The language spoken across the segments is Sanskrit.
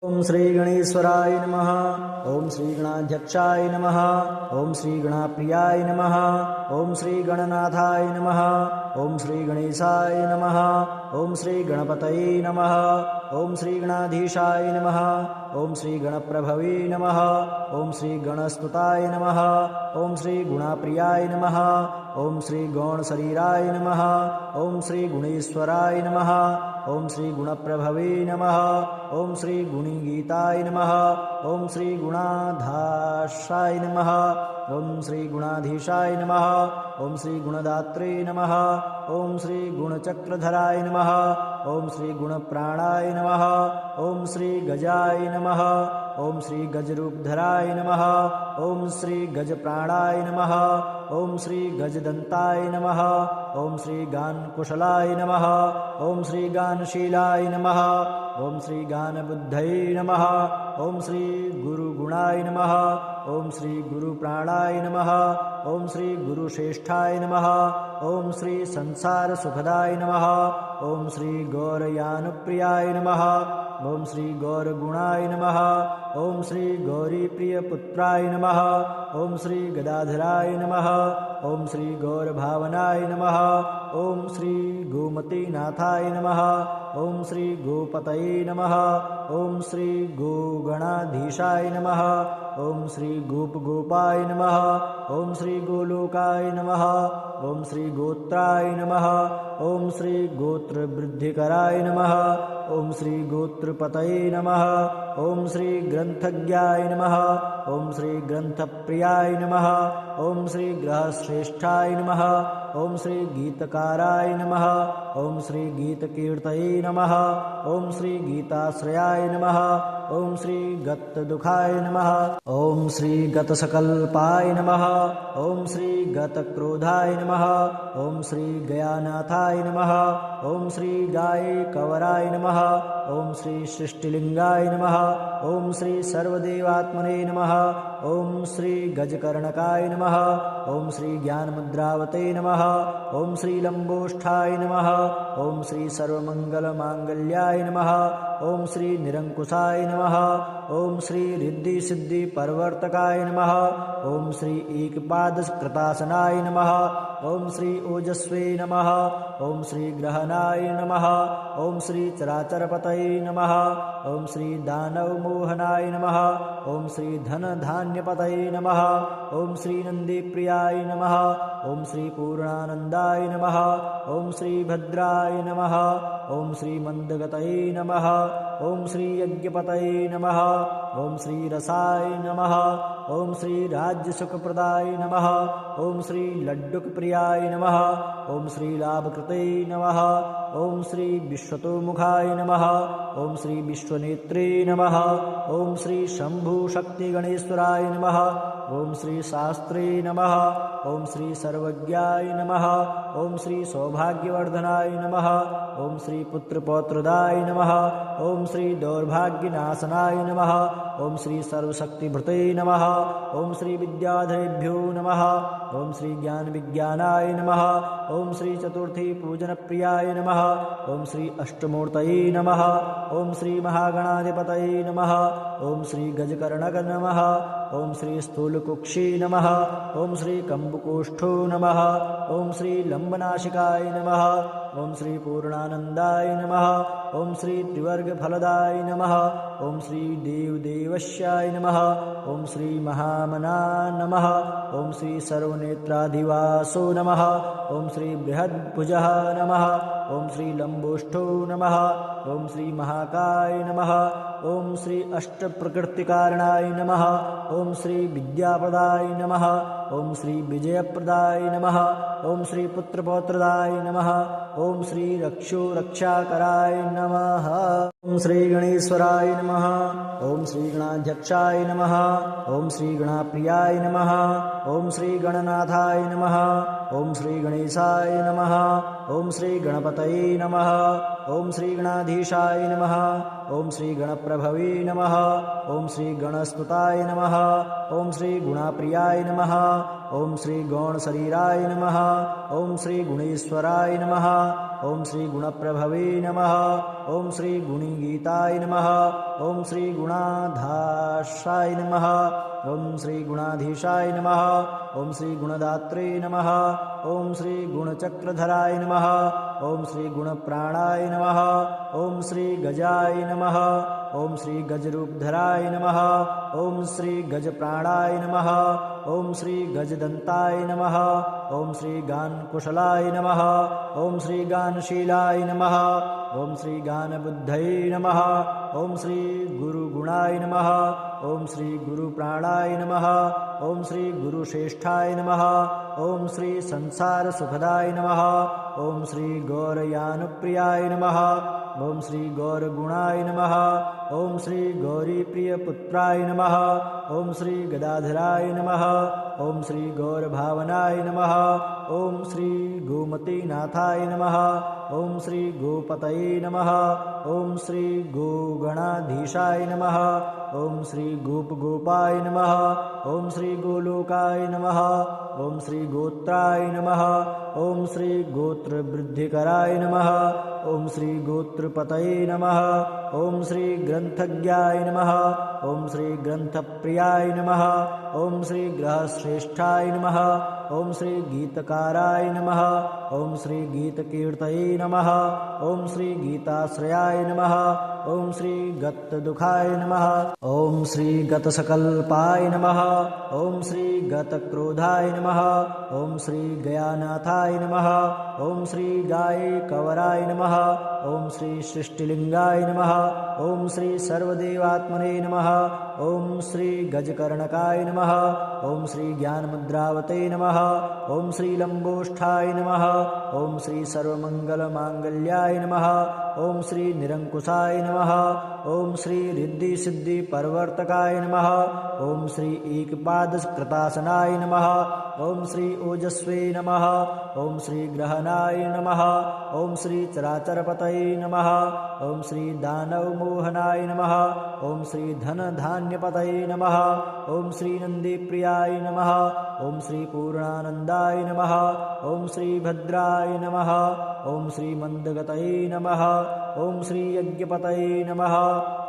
ओम श्री गणेश्वराय नमः। ओम श्री गणाध्यक्षाय नमः। ओम श्री गणाप्रियाय नमः। ओम श्री गणनाथाय नमः। ओम श्री गणेशाय नमः। ओम श्री गणपतये नमः। ओम श्री गणाधीशाय नमः। ओम श्री गणप्रभवे नमः। ओम श्री गणस्तुताय नमः। ओम श्री गुणाप्रियाय नमः। ओम श्री गौणशरीराय नमः। ओम श्री गुणेश्वराय नमः। ओम श्री गुणप्रभवे नमः। ओम श्री गुणीगीताय नमः। ओम श्री गुणाधाशाय नमः। ओम श्री गुणाधीशाय नमः। ओम श्री गुणदात्रे नमः। ओम श्री गुणचक्रधराय नमः। ओम श्री गुणप्राणाय नमः। ओम श्री गजाय नमः। ओम श्री गजरूपधराय नमः। ओम श्री गजप्राणाय नमः। ओम श्री गजदंताय नमः। ओम श्री गानकुशलाय नमः। ओम श्री गानशीलाय नमः। ओम श्री गानबुद्धये नमः। ओम श्री गुरुगुणाय नमः। ओम श्री गुरुप्राणाय नमः। ओम श्री गुरुश्रेष्ठाय नमः। ओम श्री संसार सुखदाय नमः। ओम श्री गौरयानुप्रियाय नमः। ओम श्री गौरगुणाय नमः। ओम श्री गौरीप्रियपुत्राय नमः। ओम श्री गदाधराय नमः। ओम श्री गौरभावनाय नमः। ओम श्री गोमतीनाथाय नमः। ओम श्री गोपतये नमः। ओम श्री गोगणाधीशाय नमः। ओम श्री गोपगोपाय नमः। ओम श्री गोलोकाय नमः। ओम श्री गोत्राय नमः। ओम श्री गोत्रवृद्धिकराय नमः। ओम श्री गोत्रपतये नमः। ओम श्री ग्रंथज्ञाय नमः। ओम श्री ग्रंथप्रियाय नमः। ओम श्री ग्रहश्रेष्ठाय नमः। ओम श्री गीतकाराय नमः। ओम श्री गीतकीर्तये नमः। ओम श्री गीताश्रयाय नमः। ओम श्री गतदुखाय नमः। ओम श्री गतसकल्पाय नमः। ओम श्री गतक्रोधाय नमः। ओम श्री गयानाथाय नमः। ओम श्री गाय कवराय नमः। ओम श्री सृष्टिलिंगाय नमः। ओम श्री सर्वदेवात्मने नमः। ओम श्री गजकर्णकाय नमः। ओम श्री ज्ञानमुद्रावते नमः। ओम श्री लंबोष्ठाय नमः। ओम श्री सर्वमंगलमांगल्याय नमः। ओम श्री निरंकुशाय नमः। ओम श्री रिद्धि सिद्धि परवर्तकाय नमः। ओम श्री एकपादकृतासनाय नमः। ओम श्री ओजस्वे नमः। ओम श्री ग्रहणाय नमः। ओम श्री चराचरपतये नमः। ओम श्री दानवमोहनाय नमः। ओम श्री धनधान्यपतये नमः। ओम श्री नंदीप्रियाय नमः। ओम श्री पूर्णानंदाय नमः। ओम श्री भद्राय नमः। ओम श्री मंदगतये नमः। ओम श्री यज्ञपतये नमः। ओम श्री रसाय नमः। ओम श्री राज्यसुखप्रदाय नमः। ओम श्री लड्डुकप्रियाय नमः। ओम श्री लाभकृते नमः। ओम श्री विश्वतोमुखाय नमः। ओम श्री विश्वनेत्रे नमः। ओम श्री शंभुशक्तिगणेश्वराय नमः। ओम श्री शास्त्रे नमः। ओम श्री सर्वज्ञाय नमः। ओम श्री सौभाग्यवर्धनाय नमः। ओम श्री पुत्रपौत्रदाय नमः। ओम श्री दौर्भाग्यनाशनाय नमः। ओम श्री सर्वशक्तिभृते नमः। ओम श्री विद्याधरेभ्यो नमः। ओम श्री ज्ञान विज्ञानाय नमः। ओम श्री चतुर्थी पूजन प्रियाय नमः। ओम श्री अष्टमूर्तये नमः। ओम श्री महागणाधिपतये नमः। ओम श्री गजकर्णक नमः। ओम श्री स्थूलकुक्षी नमः। ओम श्री कंबुकोष्ठो नमः। ओम श्री लंबनाशिकाय नमः। ओम श्री पूर्णानंदाय नमः। ओम श्री त्रिवर्गफलदाय नमः। ओम श्री देवदेवस्याय नमः। ओम श्री महामना नमः। ओम श्री सर्वनेत्राधिवासो नमः। ओम श्री बृहद्भुजः नमः। ओम श्री लंबोष्ठो नमः। ओम श्री महाकाय नमः। ओम श्री अष्टप्रकृतिकारणाय नमः। ओम श्री विद्याप्रदाय नमः। ओम श्री विजयप्रदाय नमः। ओम श्री पुत्रपौत्रदाय नमः। ओम श्री रक्षो रक्षाकराय नमः। ओम श्री गणेश्वराय नमः। ओम श्री गणाध्यक्षाय नमः। ओम श्री गणाप्रियाय नमः। ओम श्री गणनाथाय नमः। ओम श्री गणेशाय नमः। ओम श्री गणपतये नमः। ओम श्री गणाधीशाय नमः। ओम श्री गणप्रभवे नमः। ओम श्री गणस्तुताय नमः। ओम श्री गुणाप्रियाय नमः। ओम श्री गौणशरीराय नमः। ओम श्री गुणेश्वराय नमः। ओम श्री गुणप्रभवे नमः। ओम श्री गुणीगीताय नमः। ओम श्री गुणाधाशाय नमः। ओम श्री गुणाधीशाय नमः। ओम श्री गुणदात्रे नमः। ओम श्री गुणचक्रधराय नमः। ओम श्री गुणप्राणाय नमः। ओम श्री गजाय नमः। ओम श्री गजरूपधराय नमः। ओम श्री गजप्राणाय नमः। ओम श्री गजदन्ताय नमः। ओम श्री गानकुशलाय नमः। ओम श्री गानशीलाय नमः। ओम श्री गानबुद्धये नमः। ओम श्री गुरुगुणाय नमः। ओम श्री गुरुप्राणाय नमः। ओम श्री गुरुश्रेष्ठाय नमः। ओम श्री संसार सुखदाय नमः। ओम श्री गौरयानुप्रियाय नमः। ओम श्री गौरगुणाय नमः। ओम श्री गौरीप्रियपुत्राय नमः। ओम श्री गदाधराय नमः। ओम श्री गौरभावनाय नमः। ओम श्री गोमतीनाथाय नमः। ओम श्री गोपतये नमः। ओम श्री गोगणाधीशाय नमः। ओम श्री गोपगोपाय नमः। ओम श्री गोलोकाय नमः। ओम श्री गोत्राय नमः। ओम श्री गोत्रवृद्धिकराय नमः। ओम श्री गोत्रपतये नमः। ओम श्री ग्रंथज्ञाय नमः। ओम श्री ग्रंथप्रियाय नमः। ओम श्री ग्रहश्रेष्ठाय नमः। ओम श्री गीतकाराय नमः। ओम श्री गीतकीर्तये नमः। ओम श्री गीताश्रयाय नमः। ओम श्री गतदुखाय नमः। ओम श्री गतसकल्पाय नमः। ओम श्री गतक्रोधाय नमः। ओम श्री गयानाथाय नमः। ओम श्री गायकवराय नमः। ओम श्री सृष्टिलिंगाय नमः। ओम श्री सर्वदेवात्मने नमः। ओम श्री गजकर्णकाय नमः। ओम श्री ज्ञानमुद्रावते नमः। ओम श्री लंबोष्ठाय नमः। ओम श्री सर्वमंगलमांगल्याय नमः। ओम श्री निरंकुशाय नमः। ओम श्री रिद्धि सिद्धि परवर्तकाय नमः। ओम श्री एकपादकृतासनाय नमः। ओम श्री ओजस्वे नमः। ओम श्री ग्रहणाय नमः। ओम श्री चराचरपतये नमः। ओम श्री दानवमोहनाय नमः। ओम श्री धनधान्यपतये नमः। ओम श्री नंदीप्रियाय नमः। ओम श्री पूर्णानंदाय नमः। ओम श्री भद्राय नमः। ओम श्री मंदगतये नमः। ओम श्री यज्ञपतये नमः।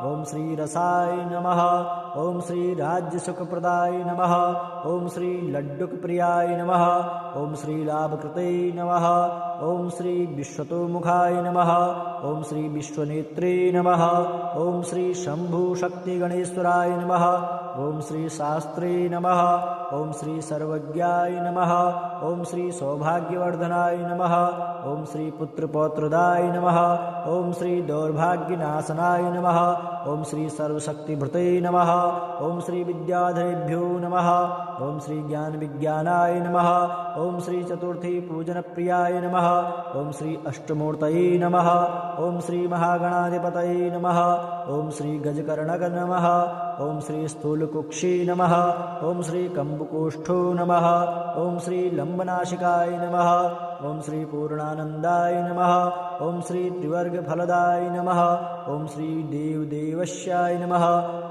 ओम श्री रसाय नमः। ओम श्री राज्यसुखप्रदाय नमः। ओम श्री लड्डुकप्रियाय नमः। ओम श्री लाभकृते नमः। ओम श्री विश्वतोमुखाय नमः। ओम श्री विश्वनेत्रे नमः। ओम श्री शंभुशक्तिगणेश्वराय नमः। ओम श्री शास्त्रे नमः। ओम श्री सर्वज्ञाय नमः। ओम श्री सौभाग्यवर्धनाय नमः। ओम श्री पुत्रपौत्रदाय नमः। ओम श्री दौर्भाग्यनाशनाय नमः। ओम श्री सर्वशक्तिभृते नमः। ओम श्री विद्याधरेभ्यो नमः। ओम श्री ज्ञानविज्ञानाय नमः। ओम श्री चतुर्थी पूजनप्रियाय नमः। ओम श्री अष्टमूर्तये नमः। ओम श्री महागणाधिपतये नमः। ओम श्री गजकर्णक नमः। ओम श्री स्थूलकुक्षी नमः। ओम श्री कम्बुकोष्ठो नमः। ओम श्री लंबनाशिकाय नमः। ओम श्री पूर्णानंदाय नमः। ओम श्री त्रिवर्गफलदाय नमः। ओम श्री देवदेवस्याय नमः।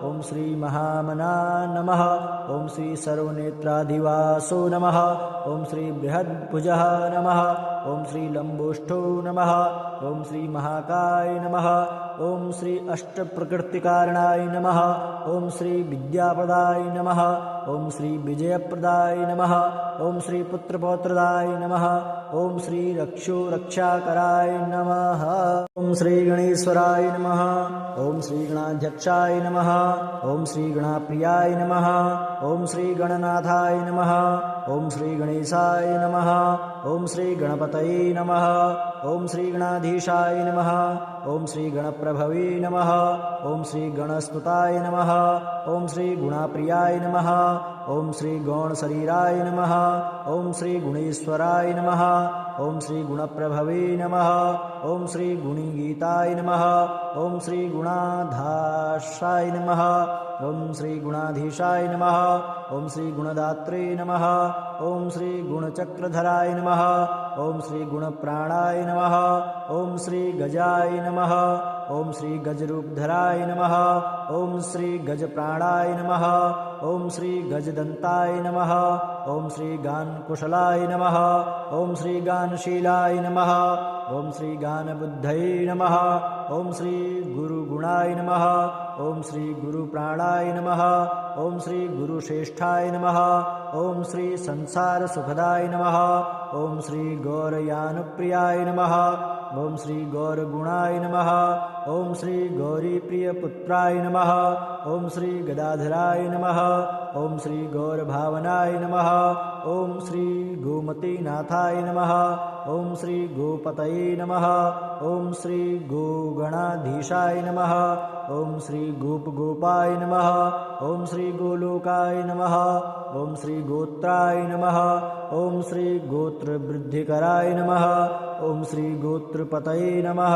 ओम श्री महामना नमः। ओम श्री सर्वनेत्राधिवासो नमः। ओम श्री बृहद्भुजः नमः। ओम श्री लंबोष्ठो नमः। ओम श्री महाकाय नमः। ओम श्री अष्टप्रकृतिकारणाय नमः। ओम श्री विद्याप्रदाय नमः। ओम श्री विजयप्रदाय नमः। ओम श्री पुत्रपौत्रदाय नमः। ओम श्री रक्षाकराय नमः। ओम श्री गणेश्वराय नमः। ओम श्री गणाध्यक्षाय नमः। ओम श्री गणाप्रियाय नमः। ओम श्री गणनाथाय नमः। ओम श्री गणेशाय नमः। ओम श्री गणपतये नमः। ओम श्री गणाधीशाय नमः। ओम श्री गणप्रभवे नमः। ओम श्री गणस्तुताय नमः। ओम श्री गुणाप्रियाय नमः। ओम श्री गौणशरीराय नमः। ओम श्री गुणेश्वराय नमः। ओम श्री गुणप्रभवे नमः। ओम श्री गुणीगीताय नमः। ओम श्री गुणाधाशाय नमः। ओम श्री गुणाधीशाय नमः। ओम श्री गुणदात्रे नमः। ओम श्री गुणचक्रधराय नमः। ओम श्री गुणप्राणाय नमः। ओम श्री गजाय नमः। ॐ श्री गजरूपधराय नमः ॐ श्री गजप्राणाय नमः ॐ श्री गजदन्ताय नमः ॐ श्री गानकुशलाय नमः ॐ श्री गानशीलाय नमः ॐ श्री गानबुद्धये नमः ॐ श्री गुरुगुणाय नमः ॐ श्री गुरुप्राणाय नमः ॐ श्री गुरुश्रेष्ठाय नमः ॐ श्री संसारसुखदाय नमः ॐ श्री गौरयानुप्रियाय नमः ॐ श्री गौरगुणाय नमः ॐ श्री गौरीप्रियपुत्राय नमः ॐ श्री गदाधराय नमः ॐ श्री गौरभावनाय नमः ॐ श्री गोमतीनाथाय नमः ॐ श्री गोपतये नमः ॐ श्री गोगणाधीशाय नमः ॐ श्री गोपगोपाय नमः ॐ श्री गोलोकाय नमः ॐ श्री गोत्राय नमः ॐ श्री गोत्रवृद्धिकराय नमः ॐ श्री गोत्रपतये नमः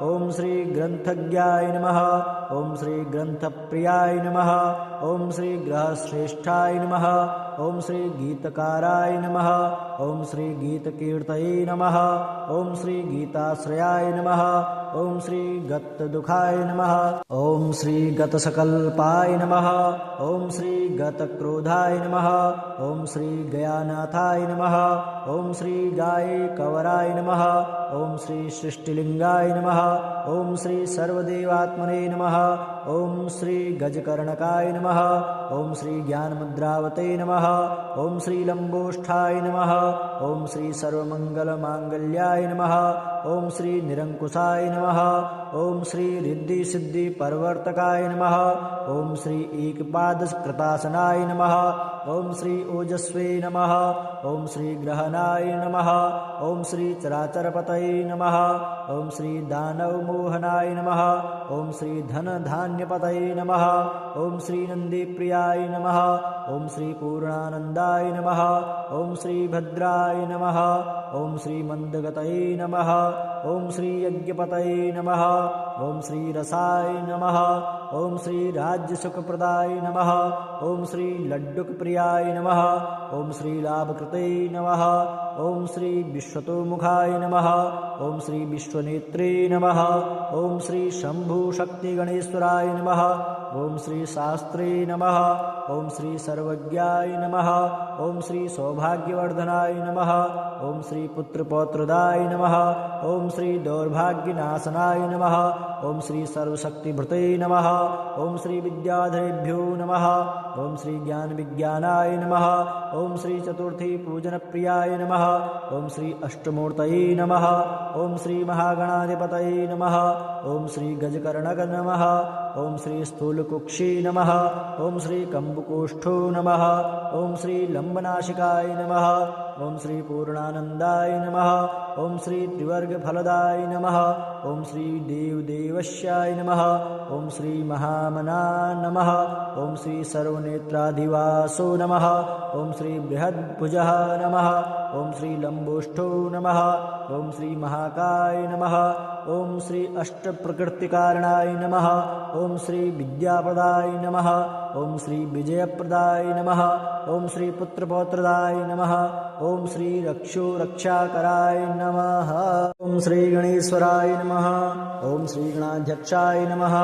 ॐ श्री ग्रन्थज्ञाय नमः ॐ श्री ग्रन्थप्रियाय नमः ॐ श्री ग्रहश्रेष्ठाय नमः ॐ श्री गीतकाराय नमः ॐ श्री गीतकीर्तये नमः ॐ श्री गीताश्रयाय नमः ॐ श्री गतदुःखाय नमः ॐ श्री गतसकल्पाय नमः ॐ श्री गतक्रोधाय नमः ॐ श्री गयानाथाय नमः ॐ श्री गायकवराय नमः ॐ श्री सृष्टिलिङ्गाय नमः ॐ श्री सर्वदेवात्मने नमः ॐ श्री गजकर्णकाय नमः ॐ श्री ज्ञानमुद्रावते नमः ॐ श्री लम्बोष्ठाय नमः ॐ श्री सर्वमङ्गलमाङ्गल्याय नमः ॐ श्री निरङ्कुशाय नमः ॐ श्री रिद्धिसिद्धिप्रवर्तकाय नमः ॐ श्री एकपादकृतासनाय नमः ॐ श्री ओजस्वे नमः ॐ श्री ग्रहणाय नमः ॐ श्री चराचरपतये नमः ॐ श्री दानवमोहनाय नमः ॐ श्री धनधान्यपतये नमः ॐ श्री नन्दीप्रियाय नमः ॐ श्री पूर्णानन्दाय नमः ॐ श्री भद्राय नमः ॐ श्री मन्दगतये नमः ॐ श्री यज्ञपतये नमः ॐ श्री रसाय नमः ॐ श्री राज्यसुखप्रदाय नमः ॐ श्री लड्डुकप्रियाय नमः ॐ श्री लाभकृते नमः ॐ श्री विश्वतोमुखाय नमः ॐ श्री विश्वनेत्रे नमः ॐ श्री शम्भुशक्तिगणेश्वराय नमः ॐ श्री शास्त्रे नमः ॐ श्री सर्वज्ञाय नमः ॐ श्री सौभाग्यवर्धनाय नमः ॐ श्री पुत्रपौत्रदाय नमः ॐ श्री दौर्भाग्यनाशनाय नमः ॐ श्री सर्वशक्तिभृते नमः ॐ श्री विद्याधरेभ्यो नमः ॐ श्री ज्ञानविज्ञानाय नमः ॐ श्री चतुर्थी पूजनप्रियाय नमः ॐ श्री अष्टमूर्तये नमः ॐ श्री महागणाधिपतये नमः ॐ श्री गजकर्णक नमः ॐ श्री स्थूलकुक्षी नमः ॐ श्री कम्बुकोष्ठो नमः ॐ श्री लम्बनाशिकाय नमः ॐ श्री पूर्णानन्दाय नमः ॐ श्री त्रिवर्गफलदाय नमः ॐ श्री देवदेवस्याय नमः ॐ श्री महामना नमः ॐ श्री सर्वनेत्राधिवासो नमः ॐ श्री बृहद्भुजः नमः ॐ श्री लम्बोष्ठो नमः ॐ श्री महाकाय नमः ॐ श्री अष्टप्रकृतिकारणाय नमः ॐ श्री विद्याप्रदाय नमः ॐ श्री विजयप्रदाय नमः ॐ श्री पुत्रपौत्रदाय नमः ॐ श्री रक्षाकराय नमः ॐ श्री गणेश्वराय नमः ॐ श्री गणाध्यक्षाय नमः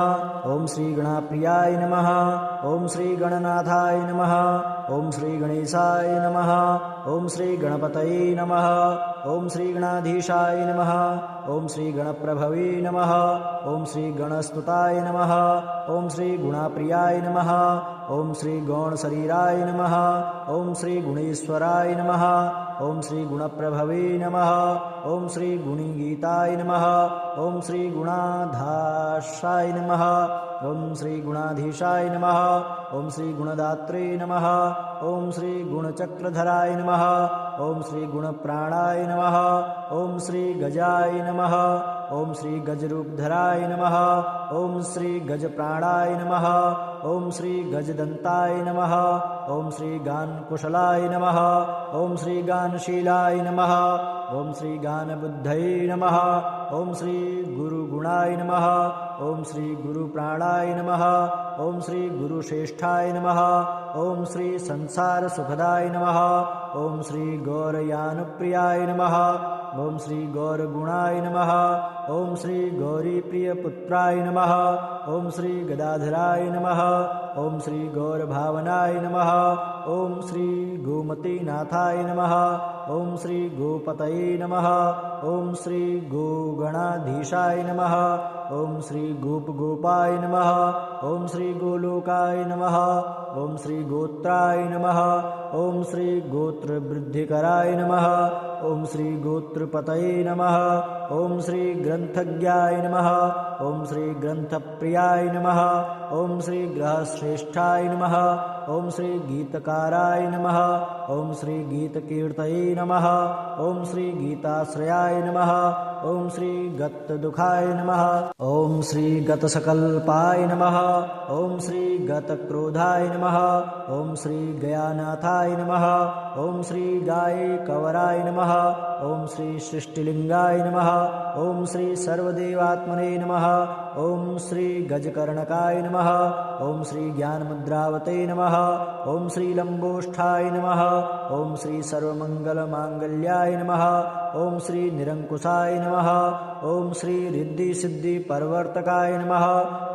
ॐ श्री गणाप्रियाय नमः ॐ श्री गणनाथाय नमः ॐ श्री गणेशाय नमः ॐ श्री गणपतये नमः ॐ श्री गणाधीशाय नमः ॐ श्री गणप्रभवे नमः ॐ श्री गणस्तुताय नमः ॐ श्री गुणाप्रियाय नमः ॐ श्री गौणशरीराय नमः ॐ श्री गुणेश्वराय नमः ॐ श्री गुणप्रभवे नमः ॐ श्री गुणिगीताय नमः ॐ श्री गुणाधाशाय नमः ॐ श्री गुणाधीशाय नमः ॐ श्री गुणदात्रे नमः ॐ श्री गुणचक्रधराय नमः ॐ श्री गुणप्राणाय नमः ॐ श्री गजाय नमः ॐ श्री गजरूपधराय नमः ॐ श्री गजप्राणाय नमः ॐ श्री गजदन्ताय नमः ॐ श्री गानकुशलाय नमः ॐ श्री गानशीलाय नमः ॐ श्री गानबुद्धये नमः ॐ श्री गुरुगुणाय नमः ॐ श्री गुरुप्राणाय नमः ॐ श्री गुरुश्रेष्ठाय नमः ॐ श्री संसारसुखदाय नमः ॐ श्री गौरयानुप्रियाय नमः ॐ श्री गौरगुणाय नमः ॐ श्री गौरीप्रियपुत्राय नमः ॐ श्री गदाधराय नमः ॐ श्री गौरभावनाय नमः ॐ श्री गोमतीनाथाय नमः ॐ श्री गोपतये नमः ॐ श्री गोगणाधीशाय नमः ॐ श्री गोपगोपाय नमः ॐ श्री गोलोकाय नमः ॐ श्री गोत्राय नमः ॐ श्री गोत्रवृद्धिकराय नमः ॐ श्री गोत्रपतये नमः ॐ श्री ग्रन्थज्ञाय नमः ॐ श्री ग्रन्थप्रियाय नमः ॐ श्री ग्रहश्रेष्ठाय नमः ॐ श्री गीतकाराय नमः ॐ श्री गीतकीर्तये नमः ॐ श्री गीताश्रयाय नमः ॐ श्री गतदुःखाय नमः ॐ श्री गतसकल्पाय नमः ॐ श्री गतक्रोधाय नमः ॐ श्री गयानाथाय नमः ॐ श्री गायकवराय नमः ॐ श्री सृष्टिलिङ्गाय नमः ॐ श्री सर्वदेवात्मने नमः ॐ श्री गजकर्णकाय नमः ॐ श्री ज्ञानमुद्रावते नमः ॐ श्री लम्बोष्ठाय नमः ॐ श्री सर्वमङ्गलमाङ्गल्याय नमः ॐ श्री निरङ्कुशाय नमः ॐ श्री रिद्धिसिद्धिपर्वर्तकाय नमः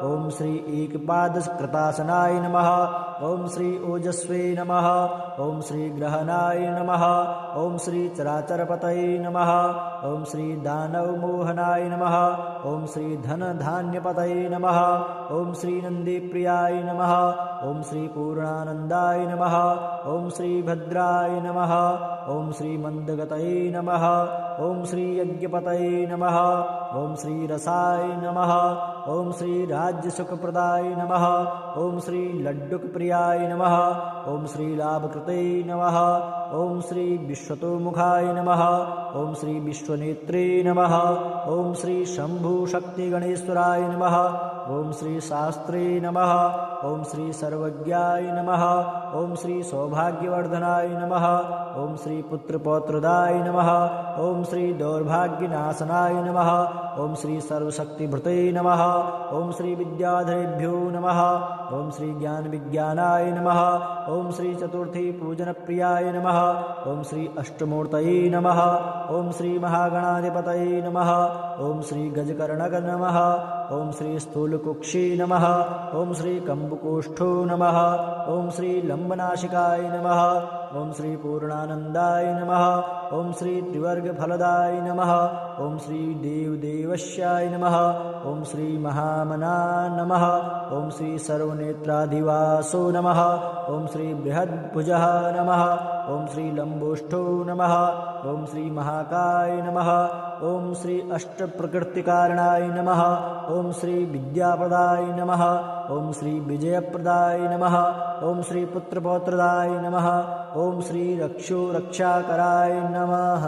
ॐ श्री एकपादकृतासनाय नमः ॐ श्री ओजस्वे नमः ॐ श्री ग्रहणाय नमः ॐ श्री चराचरपतये नमः ॐ श्री दानवमोहनाय नमः ॐ श्री धनधान्यपतये नमः ॐ श्री नन्दीप्रियाय नमः ॐ श्री पूर्णानन्दाय नमः ॐ श्री भद्राय नमः ॐ श्री मन्दगतये नमः ॐ श्री यज्ञपतये नमः ॐ श्री रसाय नमः ॐ श्री राज्यसुखप्रदाय नमः ॐ श्री लड्डुकप्रियाय नमः ॐ श्री लाभकृते नमः ॐ श्री विश्वतोमुखाय नमः ॐ श्री विश्वनेत्रे नमः ॐ श्री शम्भुशक्तिगणेश्वराय नमः ॐ श्री शास्त्रे नमः ॐ श्री सर्वज्ञाय नमः ॐ श्री सौभाग्यवर्धनाय नमः ॐ श्री पुत्रपौत्रदाय नमः ॐ श्री दौर्भाग्यनाशनाय नमः ॐ श्री सर्वशक्तिभृते नमः ॐ श्री विद्याधरेभ्यो नमः ॐ श्री ज्ञानविज्ञानाय नमः ॐ श्री चतुर्थी पूजनप्रियाय नमः ॐ श्री अष्टमूर्तये नमः ॐ श्री महागणाधिपतये नमः ॐ श्री गजकर्णक नमः ॐ श्री स्थूलकुक्षी नमः ॐ श्री कम्बुकोष्ठो नमः ॐ श्री लम्बनाशिकाय नमः ॐ श्री पूर्णानन्दाय नमः ॐ श्री त्रिवर्गफलदाय नमः ॐ श्री देवदेवस्याय नमः ॐ श्री महामना नमः ॐ श्री सर्वनेत्राधिवासो नमः ॐ श्री बृहद्भुजः नमः ॐ श्री लम्बोष्ठो नमः ॐ श्री महाकाय नमः ॐ श्री अष्टप्रकृतिकारणाय नमः ॐ श्री विद्याप्रदाय नमः ॐ श्री विजयप्रदाय नमः ॐ श्री पुत्रपौत्रदाय नमः ॐ श्री रक्षोरक्षाकराय नमः।